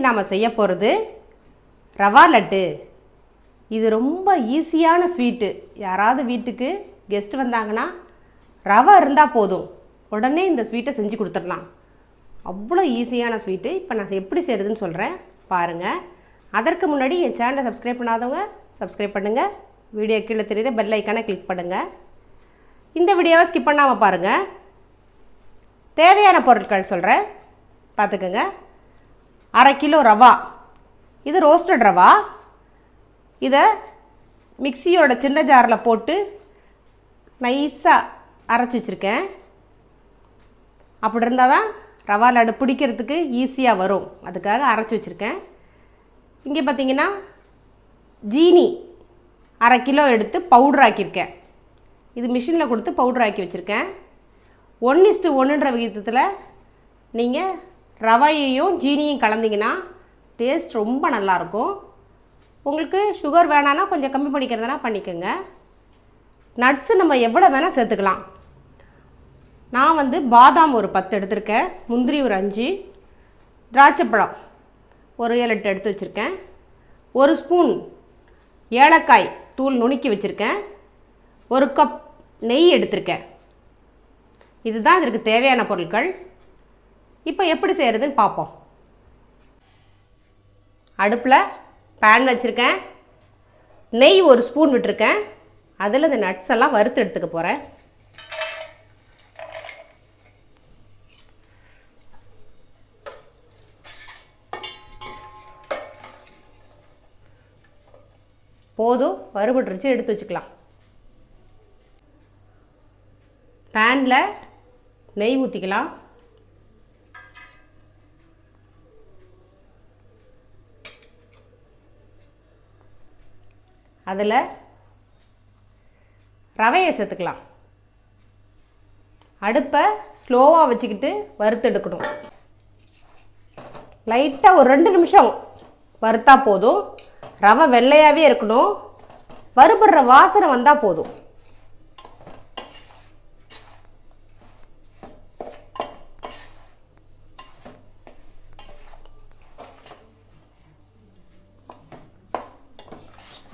நாம் செய்ய போகிறது ரவா லட்டு. இது ரொம்ப ஈஸியான ஸ்வீட்டு. யாராவது வீட்டுக்கு கெஸ்ட் வந்தாங்கன்னா ரவை இருந்தால் போதும், உடனே இந்த ஸ்வீட்டை செஞ்சு கொடுத்துடலாம். அவ்வளோ ஈஸியான ஸ்வீட்டு. இப்போ நான் எப்படி செய்கிறதுன்னு சொல்கிறேன் பாருங்கள். அதற்கு முன்னாடி என் சேனலை சப்ஸ்கிரைப் பண்ணாதவங்க சப்ஸ்கிரைப் பண்ணுங்கள். வீடியோ கீழே தெரியுற பெல் ஐக்கானை கிளிக் பண்ணுங்கள். இந்த வீடியோவை ஸ்கிப் பண்ணாமல் பாருங்கள். தேவையான பொருட்கள் சொல்கிறேன், பார்த்துக்கோங்க. 1/2 கிலோ ரவா, இது ரோஸ்டட் ரவா. இதை மிக்சியோட சின்ன ஜாரில் போட்டு நைஸாக அரைச்சி வச்சுருக்கேன். அப்படி இருந்தால் தான் ரவா லட்டு பிடிக்கிறதுக்கு ஈஸியாக வரும், அதுக்காக அரைச்சி வச்சுருக்கேன். இங்கே பார்த்தீங்கன்னா ஜீனி 1/2 கிலோ எடுத்து பவுட்ரு ஆக்கியிருக்கேன். இது மிஷினில் கொடுத்து பவுட்ரு ஆக்கி வச்சுருக்கேன். 1:1ன்ற விகிதத்தில் நீங்கள் ரவையையும் ஜீனியும் கலந்திங்கன்னா டேஸ்ட் ரொம்ப நல்லாயிருக்கும். உங்களுக்கு சுகர் வேணான்னா கொஞ்சம் கம்மி பண்ணிக்கிறதுனா பண்ணிக்கோங்க. நட்ஸு நம்ம எவ்வளோ வேணால் சேர்த்துக்கலாம். நான் பாதாம் ஒரு 10 எடுத்திருக்கேன், முந்திரி ஒரு 5, திராட்சைப்பழம் ஒரு 7-8 எடுத்து வச்சுருக்கேன். 1 ஸ்பூன் ஏலக்காய் தூள் நுணுக்கி வச்சுருக்கேன். 1 கப் நெய் எடுத்திருக்கேன். இதுதான் இதற்கு தேவையான பொருட்கள். இப்போ எப்படி செய்கிறதுன்னு பார்ப்போம். அடுப்பில் பேன் வச்சுருக்கேன். நெய் 1 ஸ்பூன் விட்டுருக்கேன். அதில் இந்த நட்ஸ் எல்லாம் வறுத்து எடுத்துக்க போகிறேன். போதும், வறுபட்டுருச்சு, எடுத்து வச்சுக்கலாம். பேனில் நெய் ஊற்றிக்கலாம். அதில் ரவையை சேர்த்துக்கலாம். அடுப்பை ஸ்லோவாக வச்சுக்கிட்டு வறுத்தெடுக்கணும். லைட்டாக ஒரு 2 நிமிஷம் வறுத்தா போதும். ரவை வெள்ளையாகவே இருக்கணும். வறுபடுற வாசனை வந்தால் போதும்.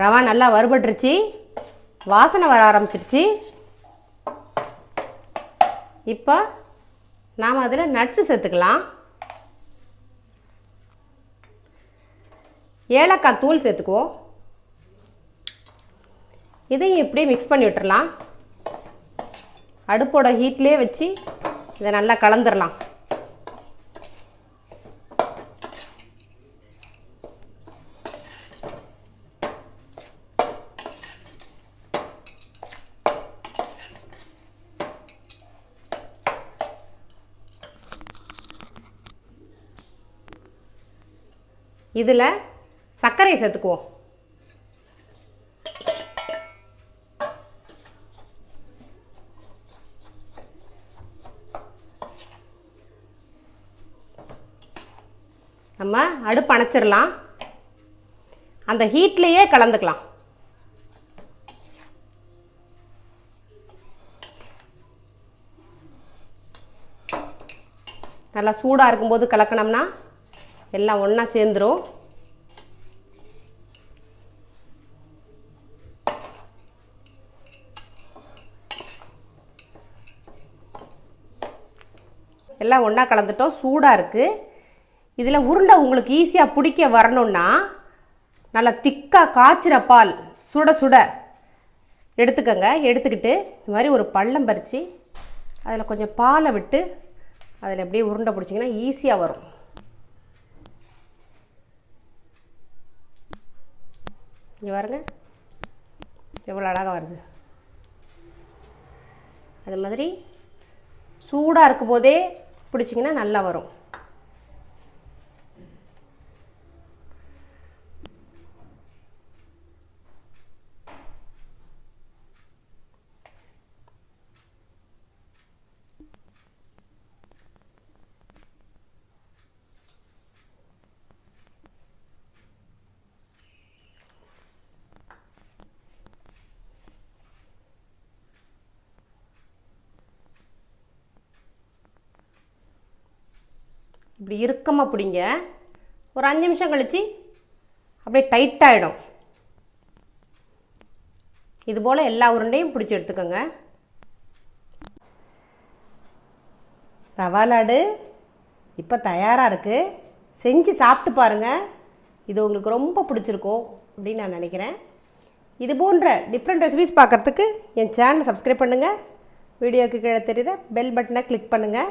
ரவா நல்லா வறுபட்டுருச்சு, வாசனை வர ஆரம்பிச்சிருச்சு. இப்போ நாம் அதில் நட்ஸு சேர்த்துக்கலாம். ஏலக்காய் தூள் சேர்த்துக்குவோம். இதையும் இப்படியே மிக்ஸ் பண்ணி விட்டுறலாம். அடுப்போட ஹீட்லேயே வச்சு இதை நல்லா கலந்துடலாம். இதில் சர்க்கரையை சேர்த்துக்குவோம். நம்ம அடுப்பு அணைச்சிடலாம். அந்த ஹீட்லேயே கலந்துக்கலாம். நல்லா சூடாக இருக்கும்போது கலக்கணும்னா எல்லாம் ஒன்றா சேர்ந்துடும். எல்லாம் ஒன்றா கலந்துட்டோம். சூடாக இருக்குது. இதில் உருண்டை உங்களுக்கு ஈஸியாக பிடிக்க வரணுன்னா நல்லா திக்காக காய்ச்சிற பால் சுட சுட எடுத்துக்கோங்க. எடுத்துக்கிட்டு இந்த மாதிரி ஒரு பள்ளம் பறித்து அதில் கொஞ்சம் பாலை விட்டு அதில் எப்படியே உருண்டை பிடிச்சிங்கன்னா ஈஸியாக வரும். இங்கே பாருங்க எவ்வளோ அழகாக வருது. அது மாதிரி சூடாக இருக்கும் போதே பிடிச்சிங்கன்னா நல்லா வரும். இப்படி இறுக்கமாக பிடிங்க. ஒரு 5 நிமிஷம் கழித்து அப்படியே டைட்டாகிடும். இதுபோல் எல்லா உருண்டையும் பிடிச்சி எடுத்துக்கோங்க. ரவா லாடு இப்போ தயாராக இருக்குது. செஞ்சு சாப்பிட்டு பாருங்கள். இது உங்களுக்கு ரொம்ப பிடிச்சிருக்கும் அப்படின்னு நான் நினைக்கிறேன். இது போன்ற டிஃப்ரெண்ட் ரெசிபிஸ் பார்க்குறதுக்கு என் சேனலை சப்ஸ்கிரைப் பண்ணுங்கள். வீடியோக்கு கீழே தெரியுற பெல் பட்டனை கிளிக் பண்ணுங்கள்.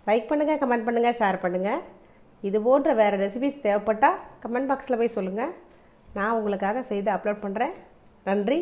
லைக் பண்ணுங்கள், கமெண்ட் பண்ணுங்கள், ஷேர் பண்ணுங்கள். இது போன்ற வேறு ரெசிபிஸ் தேவைப்பட்டால் கமெண்ட் பாக்ஸில் போய் சொல்லுங்கள். நான் உங்களுக்காக செய்து அப்லோட் பண்ணுறேன். நன்றி.